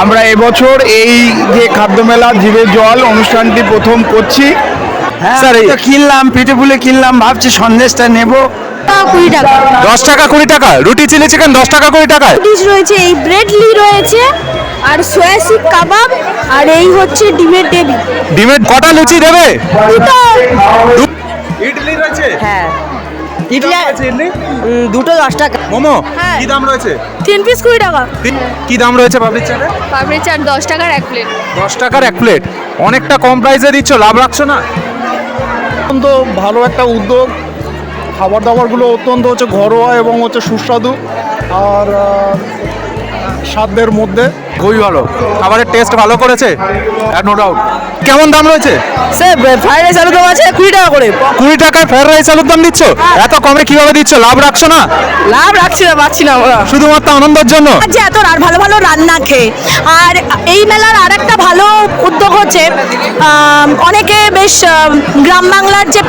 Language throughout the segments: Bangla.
আমরা এবছর এই যে খাদ্যমেলা জিভে জল অনুষ্ঠানটি প্রথম করছি। হ্যাঁ স্যার, তো কিনলাম, পিঠে পুলে কিনলাম, ভাবছি সন্দেশটা নেব। 20 টাকা। 10 টাকা 20 টাকা। রুটি চিলি চিকেন 10 টাকা 20 টাকায়। ডিশ রয়েছে, এই ব্রেডলি রয়েছে, আর সোয়া শিক কাবাব, আর এই হচ্ছে ডিমের টেবি। ডিমের কটা লুচি দেবে? দুটো। ইডলি রয়েছে। হ্যাঁ, ইডলি আছে, ইডলি দুটো 10 টাকা। মোমো হ্যাঁ। কি দাম রয়েছে? 3 পিস 20 টাকা। কি দাম রয়েছে পাপড়ি চাটে? পাপড়ি চাট 10 টাকার এক প্লেট। 10 টাকার এক প্লেট। অনেকটা কম প্রাইসে দিচ্ছ, লাভ রাখছো না? অত্যন্ত ভালো একটা উদ্যোগ। খাবার দাবারগুলো অত্যন্ত হচ্ছে ঘরোয়া এবং হচ্ছে সুস্বাদু আর স্বাদের মধ্যে। খুবই ভালো, খাবারের টেস্ট ভালো করেছে, নো ডাউট। কেমন দাম রয়েছে? স্যার ফ্রাইড রাইস আলুর দম আছে 20 টাকা করে। 20 টাকায় ফ্রাইড রাইস আলুর দাম দিচ্ছ? এত কমে কিভাবে দিচ্ছ? লাভ রাখছো না? লাভ রাখছি না, পাচ্ছি না আমরা। শুধুমাত্র আনন্দের জন্য? যে এত ভালো ভালো রান্না খেয়ে। আর এই মেলার আরেকটা ভালো উদ্যোগ হচ্ছে, অনেকে বেশ গ্রাম বাংলার যে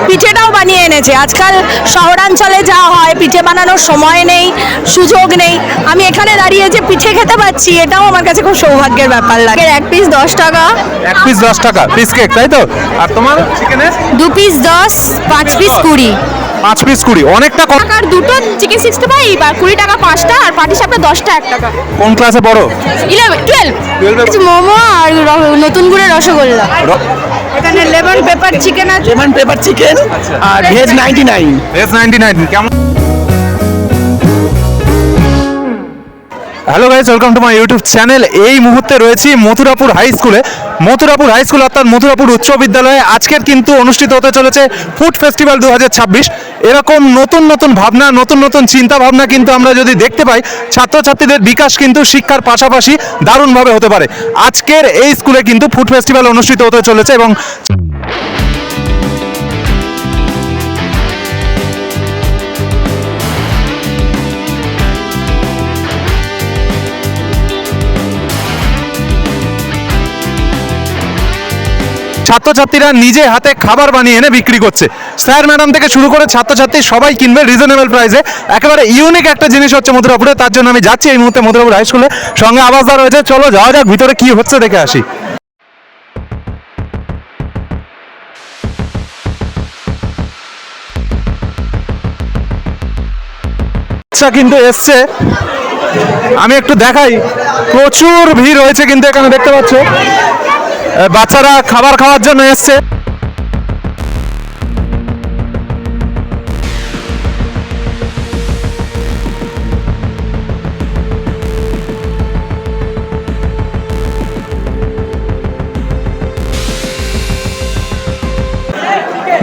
পিঠেটাও বানিয়ে এনেছে। আজকাল শহরাঞ্চলে যা হয়, পিঠে বানানোর সময় নেই, সুযোগ নেই। আমি এখানে দাঁড়িয়ে যে পিঠে খেতে পাচ্ছি, এটাও আমার কাছে খুব সৌভাগ্যের ব্যাপার লাগে। এক পিস 10 টাকা। এক পিস 10 টাকা পিস কেক, তাই তো? আর তোমার চিকেনের? 2 পিস 10, 5 পিস 20। 5 পিস 20, অনেকটা কম। টাকার দুটো চিকেন 65, আর 20 টাকা 5টা, আর পাটি সাপটা 10টা 1 টাকা। কোন ক্লাসে পড়ো? 12 মোমো আর নতুন গুড়ের রসগোল্লা। এখানে লেমন পেপার চিকেন আছে। লেমন পেপার চিকেন আর ভেজ 99। ভেজ 99 কেমন? Hello guys, welcome to my YouTube channel. এই মুহূর্তে রয়েছি মথুরাপুর হাই স্কুলে। মথুরাপুর হাই স্কুল অর্থাৎ মথুরাপুর উচ্চ বিদ্যালয়ে আজকের কিন্তু অনুষ্ঠিত হতে চলেছে ফুড ফেস্টিভ্যাল 2026। এরকম নতুন নতুন ভাবনা, নতুন নতুন চিন্তা ভাবনা কিন্তু আমরা যদি দেখতে পাই, ছাত্রছাত্রীদের বিকাশ কিন্তু শিক্ষার পাশাপাশি দারুণভাবে হতে পারে। আজকের এই স্কুলে কিন্তু ফুড ফেস্টিভ্যাল অনুষ্ঠিত হতে চলেছে এবং ছাত্রছাত্রীরা নিজে হাতে খাবার বানিয়ে এনে বিক্রি করছে। স্যার ম্যাডাম থেকে শুরু করে ছাত্রছাত্রী সবাই কিনবে রিজনেবল প্রাইসে। একেবারে ইউনিক একটা জিনিস হচ্ছে মথুরাপুরে, তার জন্য আমি যাচ্ছি এই মুহূর্তে মথুরাপুর হাই স্কুলে। সঙ্গে আবাসদা রয়েছে, চলো যাওয়া যাক ভিতরে কি হচ্ছে দেখে আসি। আচ্ছা, কিন্তু এসছে, আমি একটু দেখাই, প্রচুর ভিড় হয়েছে কিন্তু এখানে দেখতে পাচ্ছ। বাচ্চারা খাবার খাওয়ার জন্য এসছে।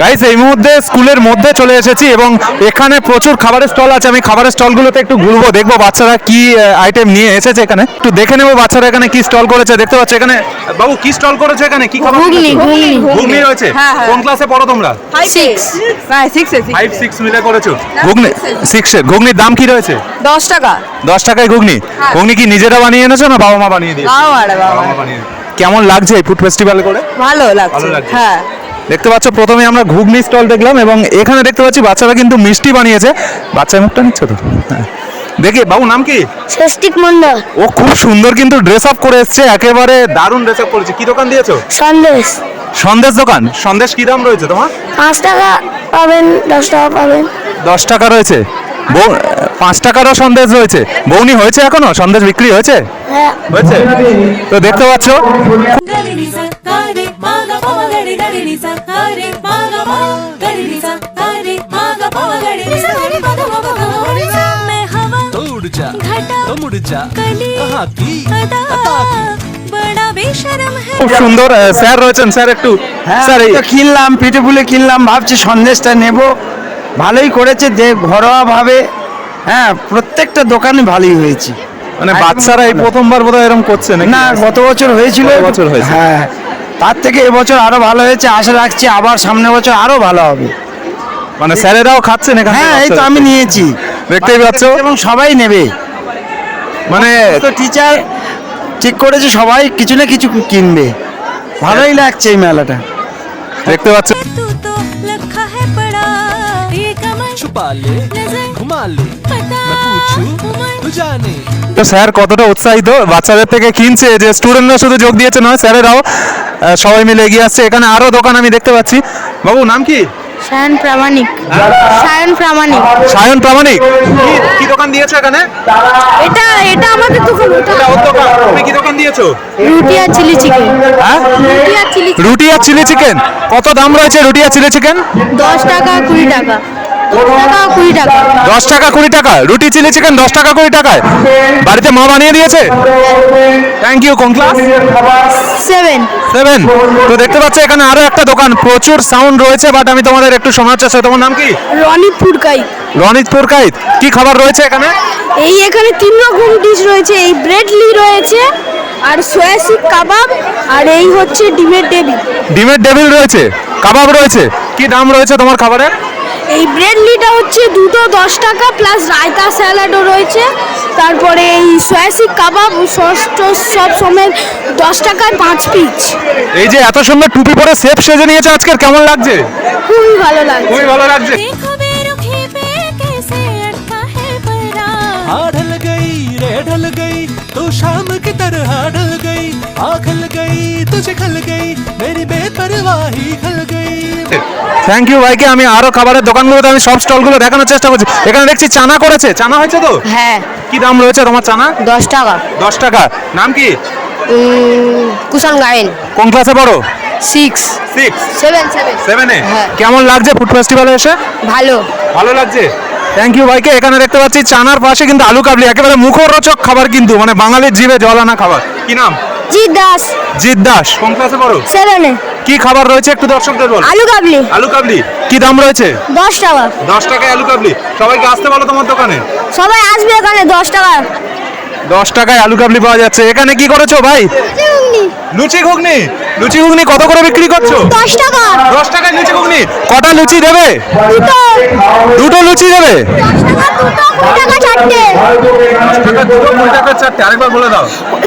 গাইস, এই মুহূর্তে স্কুলের মধ্যে চলে এসেছি এবং এখানে প্রচুর খাবারের স্টল আছে। আমি খাবারের স্টলগুলোতে একটু ঘুরবো, দেখবো বাচ্চারা কি আইটেম নিয়ে এসেছে এখানে। একটু দেখে নেবো বাচ্চারা এখানে কি স্টল করেছে। দেখতে পাচ্ছ এখানে, বাবু কি স্টল করেছে এখানে? কি খাবার? ঘুগনি রয়েছে। কোন ক্লাসে পড়ো তোমরা? 5 6 মিলে করেছো ঘুগনি? 6 ঘুগনির দাম কি রয়েছে? 10 টাকা। 10 টাকায় ঘুগনি। ঘুগনি কি নিজেরা বানিয়ে এনেছো না বাবা মা বানিয়ে দিয়েছে? বাবা মা বানিয়ে। কেমন লাগছে এই ফুড ফেস্টিভ্যাল করে? ভালো লাগছে। হ্যাঁ, দেখতে পাচ্ছ প্রথমে আমরা ঘুগনি স্টল দেখলাম এবং এখানে দেখতে পাচ্ছি বাচ্চারা কিন্তু মিষ্টি বানিয়েছে। বাচ্চা মুখটা নিচ্ছে তো, হ্যাঁ। দেখি, বাবু নাম কি? স্বস্তিক মন্ডল। ও খুব সুন্দর কিন্তু ড্রেস আপ করে এসছে, একেবারে দারুণ ড্রেস আপ করেছে। কি দোকান দিয়েছো? সন্দেশ। সন্দেশ দোকান। সন্দেশ কি দাম রয়েছে তোমার? 5 টাকা পাবেন, 10 টাকা পাবেন। 10 টাকা রয়েছে। 5 টাকারও সন্দেশ রয়েছে। বৌনি হয়েছে এখনো? সন্দেশ বিক্রি হয়েছে? হ্যাঁ, হয়েছে। তো দেখতে পাচ্ছ খুব সুন্দর স্যার রয়েছেন। স্যার একটু, স্যার তো কিনলাম, পিঠে পুলে কিনলাম, ভাবছি সন্দেশটা নেব। ভালোই করেছে যে ঘরোয়া ভাবে। হ্যাঁ, প্রত্যেকটা দোকানে ভালোই হয়েছে। মানে বাচ্চারা এই প্রথমবার বোধহয় এরকম করছে নাকি? না, গত বছর হয়েছিল। গত বছর হয়েছে। হ্যাঁ, তার থেকে এবছর আরো ভালো হয়েছে। আশা রাখছি আবার সামনের বছর আরো ভালো হবে। মানে স্যারেরাও খাচ্ছেন এখানে? হ্যাঁ, এই তো আমি নিয়েছি, দেখতেই পাচ্ছ। এবং সবাই নেবে। মানে তো টিচার ঠিক করেছে সবাই কিছু না কিছু কিনবে। ভালোই লাগছে এই মেলাটা। দেখতে পাচ্ছ छुपा ले घुमा ले मैं पूछ কিছু জানে তো স্যার কতটা উৎসাহিত বাচ্চাদের থেকে কিনছে, যে স্টুডেন্টরা শুধু যোগ দিয়েছে নয়, স্যারেরাও সবাই মিলে এগিয়ে আসছে। এখানে আরো দোকান আমি দেখতে পাচ্ছি। বাবু নাম কি? সায়ন প্রামাণিক। সায়ন প্রামাণিক। সায়ন প্রামাণিক। কি দোকান দিয়েছো এখানে? এটা এটা আমাদের দোকান। এটা ওর দোকান। তুমি কি দোকান দিয়েছো? রুটি আর চিলি চিকেন। হ্যাঁ, রুটি আর চিলি চিকেন। কত দাম রয়েছে রুটি আর চিলি চিকেন? 10 টাকা 20 টাকা। 10 টাকা 20 টাকা। 10 টাকা 20 টাকা রুটি চিলি চিকেন, 10 টাকা 20 টাকায়। বাড়িতে মা বানিয়ে দিয়েছে? Thank you. কোন ক্লাস? 7। 7। তো দেখতে পাচ্ছ এখানে আরো একটা দোকান, প্রচুর সাউন্ড রয়েছে, বাট আমি তোমাদের একটু শোনার চেষ্টা। তোমার নাম কি? রনিত ফুরকাই। রনিত পুরকাইত। কি খাবার রয়েছে এখানে? এই এখানে 3 রকম ডিশ রয়েছে। এই ব্রেডলি রয়েছে আর সোয়াসিক কাবাব আর এই হচ্ছে ডিমের ডেবি। ডিমের ডেভিল রয়েছে, কাবাব রয়েছে। কি দাম রয়েছে তোমার খাবারের? এই ব্রেডলিটা হচ্ছে দুটো 10 টাকা প্লাস রায়তা স্যালাডও রয়েছে। তারপরে এই সোয়াসিক কাবাব সস টস সব সময় 10 টাকায় 5 পিস। এই যে এত সুন্দর টুপি পরে সেফ সেজে নিয়েছে আজকে, কেমন লাগছে? খুবই ভালো লাগে। খুবই ভালো লাগছে। ढल गई रे ढल गई तो शाम की तरह ढल गई खल गई तुझे खल गई मेरी बेपरवाही खल गई। থ্যাংক ইউ ভাইকে। আমি আরো খাবারের দোকানগুলোতে আমি সব স্টলগুলো দেখানোর চেষ্টা করছি। এখানে দেখছি চানা করেছে। চানা হয়েছে তো? হ্যাঁ। কি দাম রয়েছে তোমার চানা? 10 টাকা। 10 টাকা। নাম কি? কুষাণ গায়েন। কোন ক্লাসে পড়ো? 6 6। 7 7 এ। হ্যাঁ। কেমন লাগছে ফুড ফেস্টিভ্যালে এসে? ভালো। ভালো লাগছে। থ্যাংক ইউ ভাইকে। এখানে দেখতে পাচ্ছি চানার পাশে কিন্তু আলু কাবলি, একেবারে মুখরোচক খাবার, কিন্তু মানে বাঙালির জিভে জল আনা খাবার। কি নাম? জি দাস। জিৎ দাস। কোন ক্লাসে পড়ো? 7 এ। কি খাবার রয়েছে একটু দর্শকদের বল। আলু কাবলি। আলু কাবলি। কি দাম রয়েছে? 10 টাকা। 10 টাকায় আলু কাবলি। সবাইকে আসতে বলো তোমার দোকানে। সবাই আসবে এখানে 10 টাকা। 10 টাকায় আলু কাবলি পাওয়া যাচ্ছে। এখানে কি করেছো ভাই? লুচি ঘুগনি। লুচি ঘুগনি কত করে বিক্রি করছো? 10 টাকা। 10 টাকায় লুচি ঘুগনি। কটা লুচি দেবে? দুটো। দুটো লুচি দেবে। 10 টাকা 2 টাকা চারটে। 10 টাকা দুটো 20 টাকার চারটে। আরেকবার বলে দাও।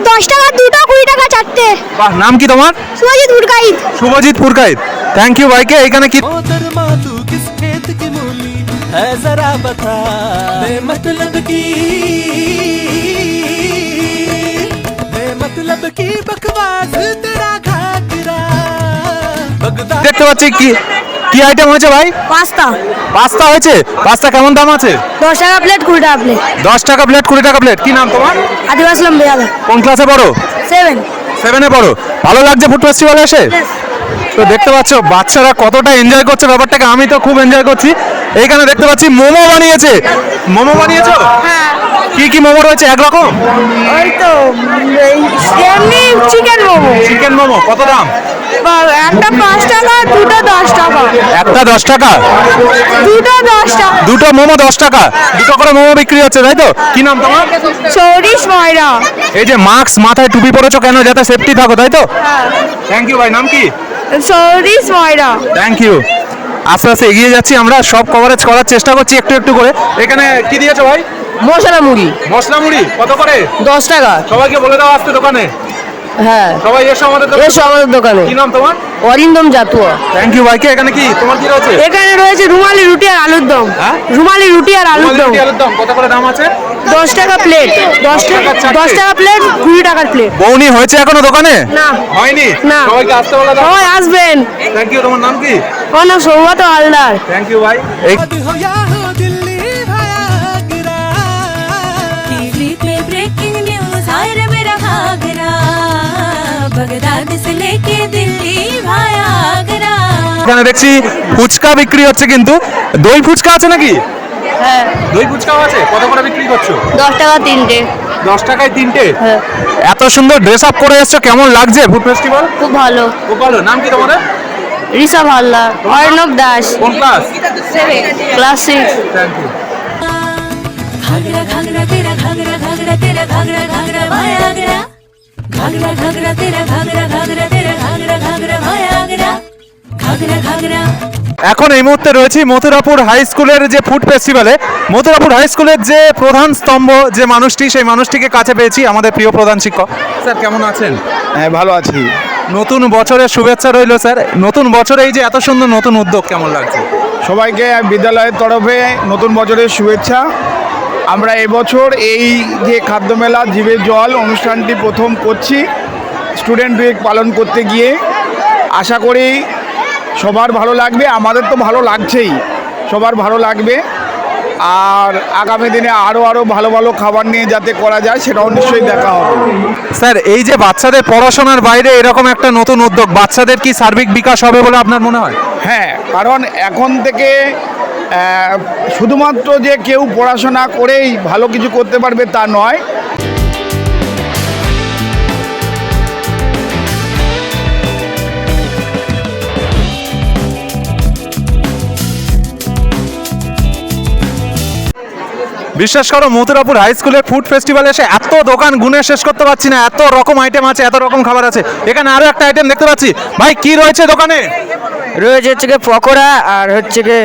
10 টাকা দুটো 20 টাকা চারটে। বাহ, নাম কি তোমার? সুজিত ফুরকাইত। শুভজিৎ পুরকাইত। থ্যাংক ইউ ভাইকে। এখানে কি मोहतरमा तू किस खेत की मूली है जरा बता बेमतलब की बकवास तेरा घाघरा बगदाद। দেখতে পাচ্ছি কি কি আইটেম হয়েছে ভাই? পাস্তা। পাস্তা হয়েছে। পাস্তা কেমন দাম আছে? 10 টাকা প্লেট 20 টাকা প্লেট। 10 টাকা প্লেট 20 টাকা প্লেট। কি নাম তোমার? আদিবাসী লম্বিয়াদা। কোন ক্লাসে পড়ো? 7। 7 এ পড়ো। ভালো লাগছে ফুড ফেস্টিভ্যালে এসে? তো দেখতে পাচ্ছ বাচ্চারা কতটা এনজয় করছে ব্যাপারটাকে, আমি তো খুব এনজয় করছি। এইখানে দেখতে পাচ্ছি মোমো বানিয়েছে। মোমো বানিয়েছো? হ্যাঁ। কি কি মোমো রয়েছে? একরকম? ওই তো এমনি চিকেন মোমো। চিকেন মোমো। কত দাম? একটা 5 টাকা দুটো 10 টাকা। একটা 10 টাকা। দুটো 10 টাকা। দুটো মোমো 10 টাকা। দুটো করে মোমো বিক্রি হচ্ছে, তাই তো? কি নাম তোমার? চৌরিশ ময়রা। এই যে মাস্ক মাথায় টুপি পরেছো কেন? যাতে সেফটি থাকো, তাই তো? থ্যাংক ইউ ভাই। নাম কি? চৌরিশ ময়রা। Thank you. আস্তে আস্তে এগিয়ে যাচ্ছি, আমরা সব কভারেজ করার চেষ্টা করছি একটু একটু করে। এখানে কি দিয়েছো ভাই? মশলা মুড়ি। মশলা মুড়ি। কত করে? 10 টাকা। সবাইকে বলে দাও আসতে দোকানে। হ্যাঁ। সবাই এসো আমাদের দোকানে। এসো আমাদের দোকানে। কি নাম তোমার? অরিন্দম জাতুয়া। থ্যাংক ইউ ভাইকে। এখানে কি তোমার কি রয়েছে? এখানে রয়েছে রুমালি রুটি আর আলুর দম। হ্যাঁ? রুমালি রুটি আর আলুর দম। রুটি, আলুর দম। কত করে দাম আছে? 10 টাকা প্লেট। 10 টাকা চারটে। 10 টাকা প্লেট 20 টাকার প্লেট। বৌনি হয়েছে এখনো দোকানে? না। হয়নি? না। সবাইকে আসতে বলে দাও। সবাই আসবেন। Thank you. তোমার নাম কি? আমার নাম সৌগত হালদার। থ্যাংক ইউ ভাই। এই अब हो या हो दिल्ली भागरा टीवी पे ब्रेकिंग न्यूज हाय रे मेरा घाघरा बगदाद से लेके दिल्ली भाया आगरा। এখানে দেখছি ফুচকা বিক্রি হচ্ছে, কিন্তু দই ফুচকা আছে নাকি? হ্যাঁ। দই ফুচকাও আছে। কত করে বিক্রি করছো? 10 টাকা তিনটে। 10 টাকায় তিনটে। হ্যাঁ। এত সুন্দর ড্রেস আপ করে এসছো, কেমন লাগছে ফুড ফেস্টিভ্যাল? খুব ভালো। খুব ভালো। নাম কি তোমাদের? ঋষভ হালদার। অর্ণব দাস। কোন ক্লাস? ক্লাস 6। Thank you. घाघरा घाघरा तेरा घाघरा घाघरा तेरा घाघरा घाघरा भाया आगरा घाघरा घाघरा तेरा घाघरा घाघरा तेरा घाघरा घाघरा भाया आगरा घाघरा घाघरा। এখন এই মুহূর্তে রয়েছি মথুরাপুর হাই স্কুলের যে ফুড ফেস্টিভ্যালে। মথুরাপুর হাই স্কুলের যে প্রধান স্তম্ভ যে মানুষটি, সেই মানুষটিকে কাছে পেয়েছি, আমাদের প্রিয় প্রধান শিক্ষক। স্যার কেমন আছেন? হ্যাঁ, ভালো আছি। নতুন বছরের শুভেচ্ছা রইল স্যার। নতুন বছরে এই যে এত সুন্দর নতুন উদ্যোগ, কেমন লাগছে? সবাইকে বিদ্যালয়ের তরফে নতুন বছরের শুভেচ্ছা। আমরা এবছর এই যে খাদ্যমেলা জিভের জল অনুষ্ঠানটি প্রথম করছি স্টুডেন্ট উইক পালন করতে গিয়ে। আশা করি সবার ভালো লাগবে, আমাদের তো ভালো লাগছেই, সবার ভালো লাগবে। আর আগামী দিনে আরও ভালো ভালো খাবার নিয়ে যাতে করা যায় সেটাও নিশ্চয়ই দেখা হবে। স্যার এই যে বাচ্চাদের পড়াশোনার বাইরে এরকম একটা নতুন উদ্যোগ, বাচ্চাদের কি সার্বিক বিকাশ হবে বলে আপনার মনে হয়? হ্যাঁ, কারণ এখন থেকে শুধুমাত্র যে কেউ পড়াশোনা করেই ভালো কিছু করতে পারবে তা নয়। বিশ্বাস করো মথুরাপুর হাই স্কুলের ফুড ফেস্টিভ্যাল এসে এত দোকান গুনে শেষ করতে পারছি না, এত রকম আইটেম আছে, এত রকম খাবার আছে। এখানে আরো একটা আইটেম দেখতে পাচ্ছি, ভাই কি রয়েছে দোকানে? রয়েছে হচ্ছে গিয়ে পকোড়া আর হচ্ছে গিয়ে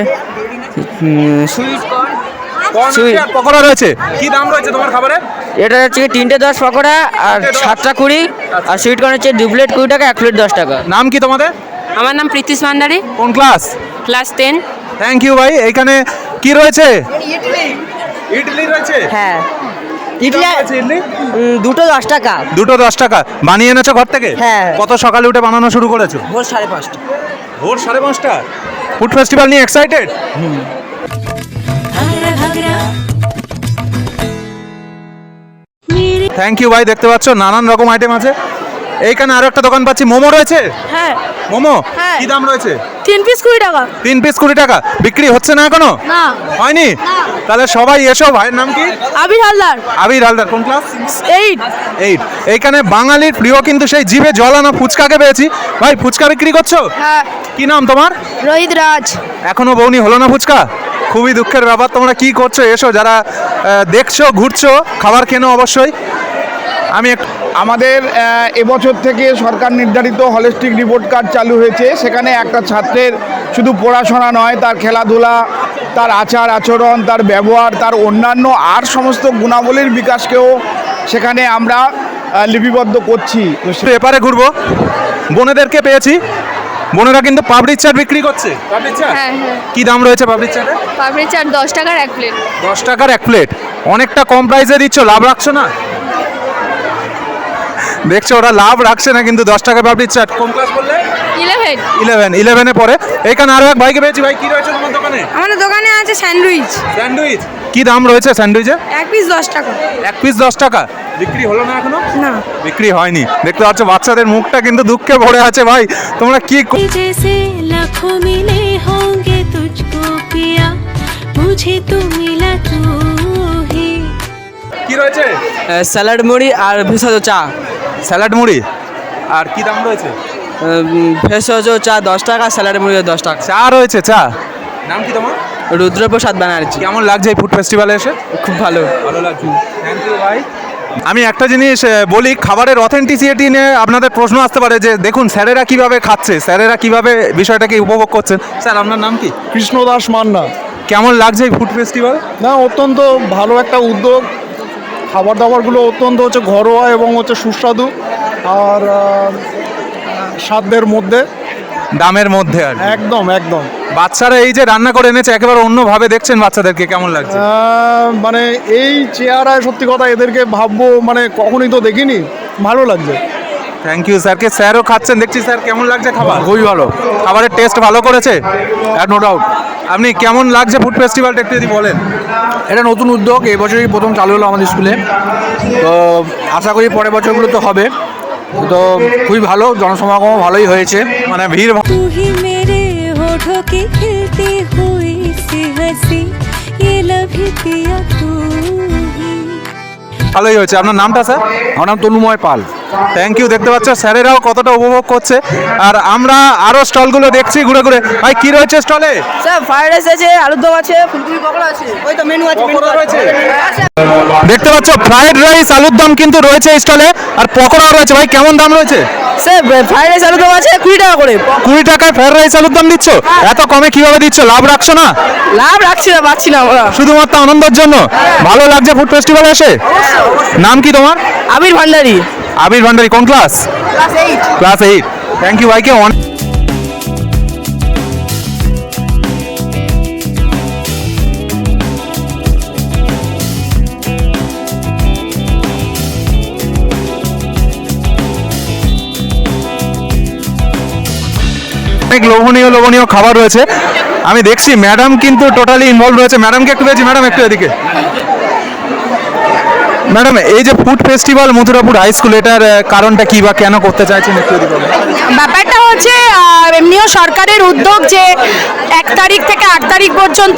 পকোড়া রয়েছে। কি দাম রয়েছে তোমার খাবারে? এটা হচ্ছে গিয়ে 3টে 10 পকোড়া আর 7টা 20, আর সুইট কর্ন হচ্ছে 2 প্লেট 20 টাকা, 1 প্লেট 10 টাকা। নাম কি তোমাদের? আমার নাম প্রীতিশ ভান্ডারী, কোন ক্লাস? ক্লাস 10। থ্যাংক ইউ ভাই। এইখানে কি রয়েছে? ইডলি রয়েছে। হ্যাঁ, ইডলি আছে। ইডলি দুটো 10 টাকা। দুটো 10 টাকা। বানিয়ে এনেছো ঘর থেকে? হ্যাঁ। কত সকালে উঠে বানানো শুরু করেছো? ভোর 5:30। ভোর 5:30। ফুড ফেস্টিভ্যাল নিয়ে এক্সাইটেড? ঘাগরা ঘাগরা থ্যাংক ইউ ভাই। দেখতে পাচ্ছ নানান রকম আইটেম আছে। এইখানে আরো একটা দোকান পাচ্ছি, মোমো রয়েছে। হ্যাঁ মোমো হ্যাঁ। কি দাম রয়েছে? 3 পিস 20 টাকা। 3 পিস 20 টাকা। বিক্রি হচ্ছে না এখনো? না, হয়নি? তাহলে সবাই এসো। ভাইয়ের নাম কি? আবির হালদার, আবির হালদার। কোন ক্লাস? 8। 8। এইখানে বাঙালির প্রিয় কিন্তু সেই জিভে জল আনা ফুচকাকে পেয়েছি। ভাই ফুচকা বিক্রি করছো? হ্যাঁ। কি নাম তোমার? রোহিত রাজ। এখনো বউনি হলো না ফুচকা? খুবই দুঃখের ব্যাপার। তোমরা কি করছো? এসো, যারা দেখছো ঘুরছো, খাবার কেনো অবশ্যই। আমি আমাদের এবছর থেকে সরকার নির্ধারিত হলিস্টিক রিপোর্ট কার্ড চালু হয়েছে। সেখানে একটা ছাত্রের শুধু পড়াশোনা নয়, তার খেলাধুলা, তার আচার আচরণ, তার ব্যবহার, তার অন্যান্য আর সমস্ত গুণাবলীর বিকাশকেও সেখানে আমরা লিপিবদ্ধ করছি। তো এপারে ঘুরবো। বোনেদেরকে পেয়েছি, বোনেরা কিন্তু পাপড়ির চাট বিক্রি করছে। পাপড়ির চাট হ্যাঁ হ্যাঁ, কি দাম রয়েছে পাপড়ির চাটে? পাপড়ি চাট 10 টাকার 1 প্লেট। 10 টাকার 1 প্লেট। অনেকটা কম প্রাইসে দিচ্ছ, লাভ রাখছো না? দেখছো ওরা লাভ রাখছে না, কিন্তু 10 টাকা পাপড়ির চাট। কোন ক্লাস বললে? 11। 11-এ পড়ে। এখানে আরো এক ভাইকে পেয়েছি। ভাই কি রয়েছে তোমার দোকানে? আমাদের দোকানে আছে স্যান্ডউইচ। স্যান্ডউইচ কি দাম রয়েছে স্যান্ডউইচে? 1 পিস 10 টাকা। 1 পিস 10 টাকা। বিক্রি হলো না এখনো? না, বিক্রি হয়নি। দেখতে পাচ্ছ বাচ্চাদের মুখটা কিন্তু দুঃখে ভরে আছে। ভাই তোমরা কি जैसे लाखों मिले होंगे तुझको पिया मुझे तो मिला तू ही। কি রয়েছে? স্যালাড মুড়ি আর ভেষজ চা। স্যালাড মুড়ি। আর কি দাম রয়েছে? ভেষজ চা 10 টাকা, স্যালাড মুড়ি 10 টাকা। চা রয়েছে। চা নাম কি তোমার? রুদ্রপ্রসাদ ব্যানার্জি। কেমন লাগছে এই ফুড ফেস্টিভ্যালে এসে? খুব ভালো। ভালো লাগছে। থ্যাংক ইউ ভাই। আমি একটা জিনিস বলি, খাবারের অথেন্টিসিটি নিয়ে আপনাদের প্রশ্ন আসতে পারে যে দেখুন স্যারেরা কিভাবে খাচ্ছে, স্যারেরা কিভাবে বিষয়টাকে উপভোগ করছেন। স্যার আপনার নাম কি? কৃষ্ণদাস মান্না। কেমন লাগছে এই ফুড ফেস্টিভ্যাল? না, অত্যন্ত ভালো একটা উদ্যোগ। খাবার দাবারগুলো অত্যন্ত হচ্ছে ঘরোয়া এবং হচ্ছে সুস্বাদু আর স্বাদের মধ্যে, দামের মধ্যে। আর একদম একদম। বাচ্চারা এই যে রান্না করে এনেছে একেবারে অন্যভাবে দেখছেন বাচ্চাদেরকে, কেমন লাগছে? মানে এই চেহারায় সত্যি কথা এদেরকে ভাববো মানে কখনোই তো দেখিনি, ভালো লাগছে। থ্যাংক ইউ স্যারকে। স্যারও খাচ্ছেন দেখছি। স্যার কেমন লাগছে খাবার? খুবই ভালো। খাবারের টেস্ট ভালো করেছে? No doubt. আপনি কেমন লাগছে ফুড ফেস্টিভ্যালটা একটু যদি বলেন। এটা নতুন উদ্যোগ, এই বছরই প্রথম চালু হলো আমাদের স্কুলে। তো আশা করি পরের বছরগুলো তো হবে। তো খুবই ভালো, জনসমাগমও ভালোই হয়েছে। মানে ভিড় तू ही मेरे होठों की खिलती हुई सी हंसी ये लभी पिया तू ही। ভালোই হয়েছে। আপনার নামটা স্যার? আমার নাম তনুময় পাল। Thank you. দেখতে পাচ্ছ স্যারেরাও কতটা উপভোগ করছে। আর আমরা আরো স্টলগুলো দেখছি ঘুরে ঘুরে। ভাই কি রয়েছে স্টলে? স্যার ফ্রাইড রাইস আছে, আলুর দম আছে, ফুলকপি পকোড়া আছে। ওই তো মেনু আছে। পকোড়া রয়েছে। দেখতে পাচ্ছ ফ্রাইড রাইস আলুর দম কিন্তু রয়েছে স্টলে, আর পকোড়াও রয়েছে। ভাই কেমন দাম রয়েছে? স্যার ফ্রাইড রাইস আলুর দম আছে 20 টাকা করে। 20 টাকায় ফ্রাইড রাইস আলুর দম দিচ্ছ? এত কমে কিভাবে দিচ্ছ? লাভ রাখছো না? লাভ রাখছি না, পাচ্ছি না আমরা। শুধুমাত্র আনন্দের জন্য? ভালো লাগছে ফুড ফেস্টিভ্যালে এসে? নাম কি তোমার? আবির ভান্ডারী। আবির ভান্ডারী। কোন ক্লাস? ক্লাস 8। থ্যাংক ইউ ভাইকে। অনেক লোভনীয় লোভনীয় খাবার রয়েছে। আমি দেখছি ম্যাডাম কিন্তু টোটালি ইনভলভ রয়েছে। ম্যাডামকে একটু পেয়েছি, ম্যাডাম একটু এদিকে। ম্যাডাম, এই যে food festival Mathurapur high school, এটার কারণটা কি বা কেন করতে চাইছেন একটু এদিকে বলুন। ব্যাপারটা হচ্ছে এমনিও সরকারের উদ্যোগ যে 1 তারিখ থেকে 8 তারিখ পর্যন্ত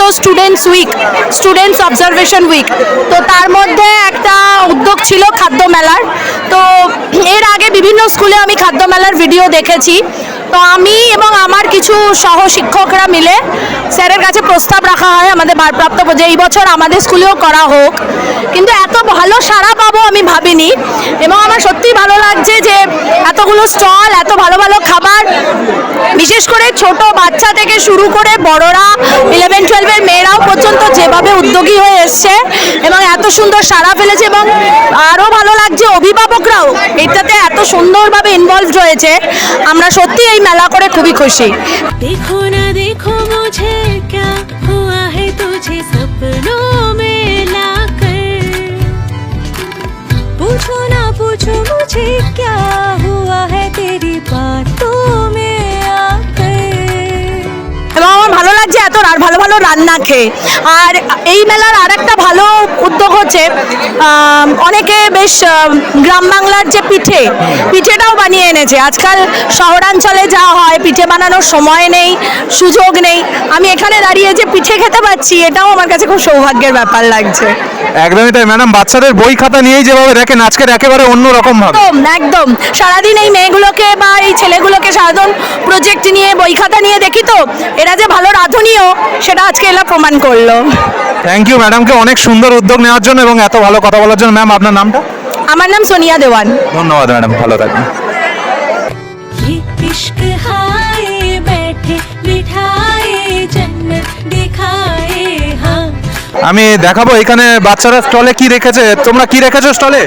স্টুডেন্টস অবজারভেশন উইক, তো তার মধ্যে একটা উদ্যোগ ছিল খাদ্য মেলার। তো এর আগে বিভিন্ন স্কুলে আমি খাদ্য মেলার ভিডিও দেখেছি। তো আমি এবং আমার কিছু সহশিক্ষকরা মিলে স্যারের কাছে প্রস্তাব রাখা হয় আমাদের ভারপ্রাপ্ত যে এই বছর আমাদের স্কুলেও করা হোক, কিন্তু এত ভালো সাড়া পাবো আমি ভাবিনি। এবং আমার সত্যিই ভালো লাগছে যে এতগুলো স্টল, এত ভালো ভালো খাবার, বিশেষ করে ছোট বাচ্চা থেকে শুরু করে বড়রা 11-12 মেয়েরাও পর্যন্ত যেভাবে উদ্যোগী হয়ে এসছে এবং এত সুন্দর সাড়া ফেলেছে। এবং আরও ভালো লাগছে অভিভাবকরাও এটাতে এত সুন্দরভাবে ইনভলভ রয়েছে। আমরা সত্যি এই মেলা করে খুবই খুশি। देखो ना देखो मुझे क्या हुआ है तुझे सपनों में लाकर, पूछो ना पूछो मुझे क्या हुआ है तेरी बातों में आकर। এবং আমার ভালো লাগছে এত ভালো ভালো রান্না খেয়ে। আর এই মেলার আর একটা ভালো উদ্যোগ হচ্ছে অনেকে বেশ গ্রাম বাংলার যে পিঠেটাও বানিয়ে এনেছে। আজকাল শহরাঞ্চলে যা হয় পিঠে বানানোর সময় নেই, সুযোগ নেই, আমি এখানে দাঁড়িয়ে যে পিঠে খেতে পাচ্ছি এটাও আমার কাছে খুব সৌভাগ্যের ব্যাপার লাগছে। একদমই তাই ম্যাডাম, বাচ্চাদের বই খাতা নিয়েই যেভাবে দেখেন আজকের একেবারে অন্য রকম ভাবে। একদম সারাদিন এই মেয়েগুলোকে বা এই ছেলেগুলোকে সারাদিন প্রজেক্ট নিয়ে বই খাতা নিয়ে দেখি, তো এরা যে ভালো রাঁধুনিও সেটা আজকে এরা প্রমাণ করলো। থ্যাংক ইউ ম্যাডামকে অনেক সুন্দর উদ্যোগ নেওয়ার জন্য এবং এত ভালো কথা বলার জন্য। ম্যাম, আপনার নামটা? আমার নাম সোনিয়া দেওয়ান। ধন্যবাদ ম্যাডাম, ভালো থাকবেন। ये इश्क हाय बैठे बिठाए जन्नत दिखाए हाँ। আমি দেখাবো এখানে বাচ্চারা স্টলে কি রেখেছে। তোমরা কি রেখেছো স্টলে?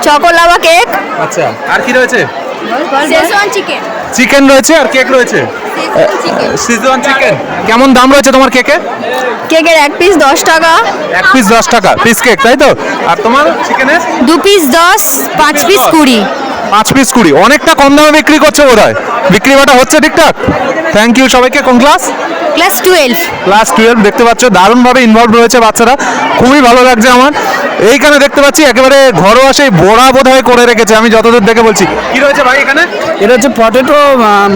চকোলাভা কেক, আচ্ছা, আর কি রয়েছে? শেজওয়ান চিকেন, চিকেন রয়েছে আর কেক রয়েছে, সিজওয়ান চিকেন। কেমন দাম রয়েছে তোমার কেকের? কেকের 1 পিস 10 টাকা, 1 পিস 10 টাকা পিস কেক, তাই তো? আর তোমার চিকেনের? 2 পিস 10, 5 পিস 20। 5 পিস 20, অনেকটা কম দামে বিক্রি করছে বোধহয়। বিক্রি বাটা হচ্ছে ঠিকঠাক? থ্যাংক ইউ সবাইকে। কোন ক্লাস? ক্লাস 12। ক্লাস 12 দেখতে পাচ্ছ, দারুণভাবে ইনভলভ রয়েছে বাচ্চারা, খুবই ভালো লাগছে আমার। এইখানে দেখতে পাচ্ছি একেবারে ঘরোয়া সেই বড়া বোধহয় করে রেখেছে, আমি যতদূর দেখে বলছি। কি রয়েছে ভাই এখানে? এটা হচ্ছে পটেটো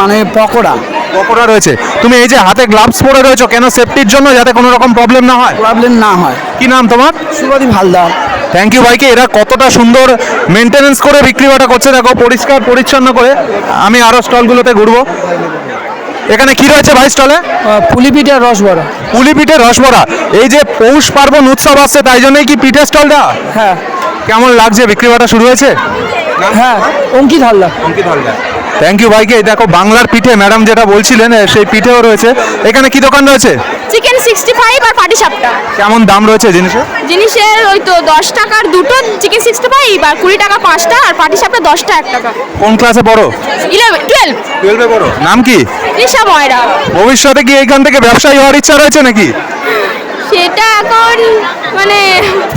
মানে পকোড়া পকোড়া রয়েছে। তুমি এই যে হাতে গ্লাভস পরে রয়েছো কেন? সেফটির জন্য, যাতে কোনো রকম প্রবলেম না হয়। প্রবলেম না হয়। কি নাম তোমার? সুবাদী হালদার। থ্যাংক ইউ ভাইকে। এরা কতটা সুন্দর মেনটেনেন্স করে বিক্রি বাটা করছে দেখো, পরিষ্কার পরিচ্ছন্ন করে। আমি আরও স্টলগুলোতে ঘুরবো। এখানে কি রয়েছে ভাই স্টলে? পুলি পিঠে রসবড়া। পুলি পিঠে রসবড়া। এই যে পৌষ পার্বণ উৎসব আসছে, তাই জন্যই কি পিঠে স্টলটা? হ্যাঁ কেমন লাগছে? বিক্রি বাটা শুরু হয়েছে? হ্যাঁ, অঙ্কিত হালদার। অঙ্কিত হালদার। থ্যাংক ইউ ভাইকে। এই দেখো বাংলার পিঠে, ম্যাডাম যেটা বলছিলেন সেই পিঠেও রয়েছে। এখানে কি দোকান রয়েছে? চিকেন 65 আর পাটিসাপটা। কেমন দাম রয়েছে জিনিসের ওই তো 10 টাকার দুটো চিকেন 65 আর 20 টাকা 5টা, আর পাটিসাপটা 10টা 1 টাকা। কোন ক্লাসে পড়ো? 12 পড়ো। নাম কি? ঋষা ময়রা। ভবিষ্যতে কি এইখান থেকে ব্যবসায়ী হওয়ার ইচ্ছা রয়েছে নাকি? সেটা এখন মানে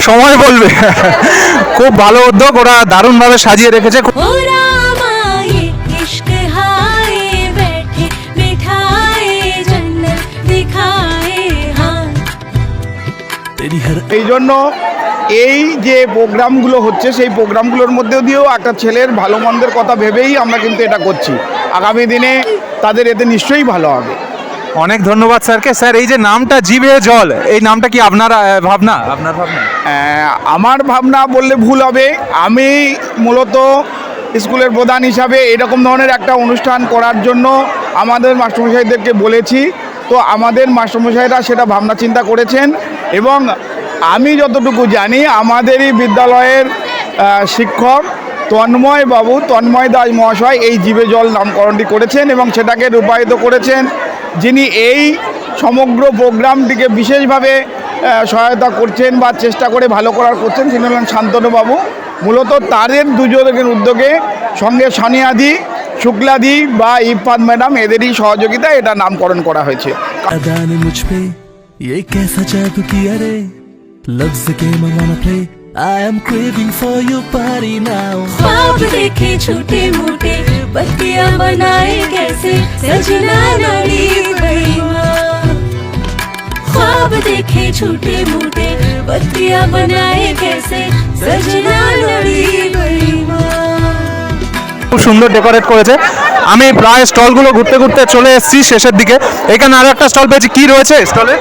সময় বলবে। খুব ভালো উদ্যোগ, ওরা দারুণভাবে সাজিয়ে রেখেছে। ओ रामा ये इश्क हाय बैठे बिठाए जन्नत दिखाए हाँ। तेरी हर এই জন্য এই যে প্রোগ্রামগুলো হচ্ছে সেই প্রোগ্রামগুলোর মধ্যে দিয়েও একটা ছেলের ভালো মন্দের কথা ভেবেই আমরা কিন্তু এটা করছি। আগামী দিনে তাদের এতে নিশ্চয়ই ভালো হবে। অনেক ধন্যবাদ স্যারকে। স্যার, এই যে নামটা জিভে জল, এই নামটা কি আপনার ভাবনা? আমার ভাবনা বললে ভুল হবে। আমি মূলত স্কুলের প্রধান হিসাবে এরকম ধরনের একটা অনুষ্ঠান করার জন্য আমাদের মাস্টারমশাইদেরকে বলেছি। তো আমাদের মাস্টারমশাইরা সেটা ভাবনা চিন্তা করেছেন এবং আমি যতটুকু জানি আমাদেরই বিদ্যালয়ের শিক্ষক তন্ময় দাস মহাশয় এই জিভে জল নামকরণটি করেছেন এবং সেটাকে রূপায়িত করেছেন। যিনি এই সমগ্র প্রোগ্রামটিকে বিশেষভাবে সহায়তা করছেন বা চেষ্টা করে ভালো করার করছেন, তিনি হলেন শান্তনুবাবু। মূলত তাদের দুজনের উদ্যোগে, সঙ্গে সানিয়াদি, শুক্লাদি বা ইরফান ম্যাডাম, এদেরই সহযোগিতা এটা নামকরণ করা হয়েছে। अदा ने मुझ पे ये कैसा जादू किया रे, लफ्ज के मंगाना play I am craving for your body now। ख्वाब देखे छोटे मोटे बत्तियां बनाए कैसे सजना लड़ी बेईमान ख्वाब देखे छोटे मोटे बत्तियां बनाए कैसे सजना लड़ी बेईमान খুব সুন্দর ডেকোরেট করেছে। আমি প্রায় স্টলগুলো ঘুরতে ঘুরতে চলে এসেছি শেষের দিকে। এখানে আরো একটা স্টল পেয়েছি, কি রয়েছে স্টলে?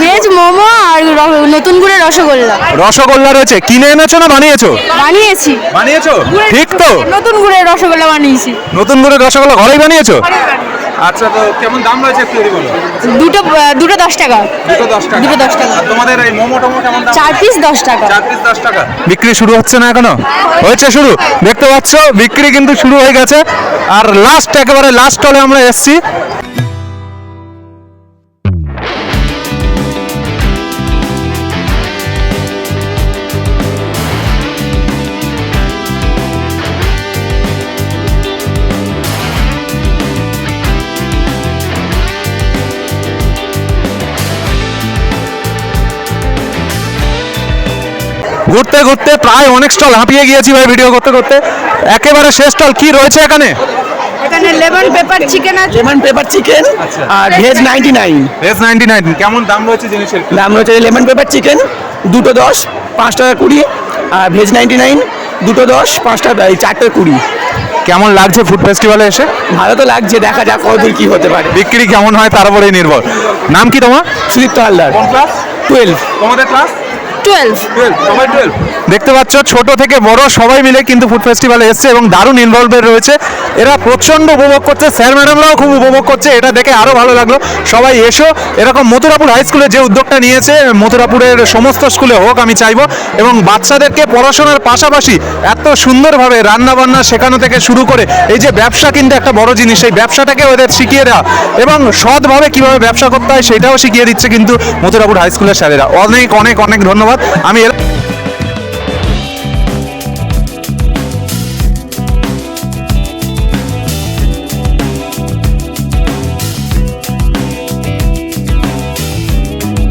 ভেজ মোমো আর নতুন করে রসগোল্লা রসগোল্লা রয়েছে। কিনে এনেছো না বানিয়েছো? বানিয়েছি। বানিয়েছো, ঠিক তো? নতুন করে রসগোল্লা বানিয়েছি। নতুন করে রসগোল্লা ঘরেই বানিয়েছো? আচ্ছা, তো কেমন দাম রয়েছে একটু যদি বলো। দুটো 10 টাকা। দুটো 10 টাকা। দুটো 10 টাকা। আর তোমাদের এই মোমো টোমো কেমন দাম? 4 পিস 10 টাকা। 4 পিস 10 টাকা। বিক্রি শুরু হচ্ছে না এখনো? হয়েছে শুরু। দেখতে পাচ্ছ বিক্রি কিন্তু শুরু হয়ে গেছে। আর লাস্ট, একেবারে লাস্ট স্টলে আমরা এসেছি। ঘুরতে ঘুরতে প্রায় অনেক স্টল হাঁপিয়ে গিয়েছি ভাই ভিডিও করতে করতে। একেবারে শেষ স্টল, কি রয়েছে এখানে? এখানে লেমন পেপার চিকেন আছে। লেমন পেপার চিকেন আর ভেজ 99 ভেজ 99। কেমন দাম রয়েছে জিনিসের? দাম রয়েছে লেমন পেপার চিকেন দুটো 10 5 টাকা 20 আর ভেজ 99 দুটো 10 5 টাকা 4 টাকা 20। কেমন লাগছে ফুড ফেস্টিভ্যালে এসে? ভালো তো লাগছে, দেখা যাক কতদূর কি হতে পারে। বিক্রি কেমন হয় তার উপরেই নির্ভর। নাম কি তোমার? সুদীপ্ত হালদার। কোন ক্লাস? 12। তোমাদের ক্লাস? 12। 12, সবাই 12। দেখতে পাচ্ছ ছোট থেকে বড় সবাই মিলে কিন্তু ফুড ফেস্টিভ্যালে এসছে এবং দারুণ ইনভলভমেন্ট রয়েছে। এরা প্রচন্ড উপভোগ করছে, স্যার ম্যাডামরাও খুব উপভোগ করছে। এটা দেখে আরো ভালো লাগলো। সবাই এসো। এরকম মথুরাপুর হাই স্কুলে যে উদ্যোগটা নিয়েছে, মথুরাপুরের সমস্ত স্কুলে হোক আমি চাইবো। এবং বাচ্চাদেরকে পড়াশোনার পাশাপাশি এত সুন্দরভাবে রান্না বান্না শেখানো থেকে শুরু করে এই যে ব্যবসা কিন্তু একটা বড় জিনিস, সেই ব্যবসাটাকে ওদের শিখিয়ে দেওয়া এবং সৎভাবে কিভাবে ব্যবসা করতে হয় সেটাও শিখিয়ে দিচ্ছে কিন্তু মথুরাপুর হাই স্কুলের স্যারেরা। অনেক অনেক অনেক ধন্যবাদ। আমি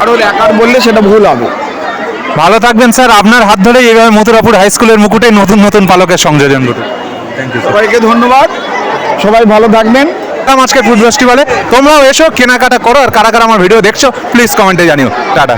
আরো একার বললে সেটা ভুল হবে। ভালো থাকবেন স্যার। আপনার হাত ধরে এইভাবে মথুরাপুর হাই স্কুলের মুকুটে নতুন নতুন পালকের সংযোজন ঘটে। সবাইকে ধন্যবাদ, সবাই ভালো থাকবেন। আজকে ফুড ফেস্টিভ্যালে তোমরাও এসো, কেনাকাটা করো। আর কারা কারা আমার ভিডিও দেখছো প্লিজ কমেন্টে জানিও। টাটা।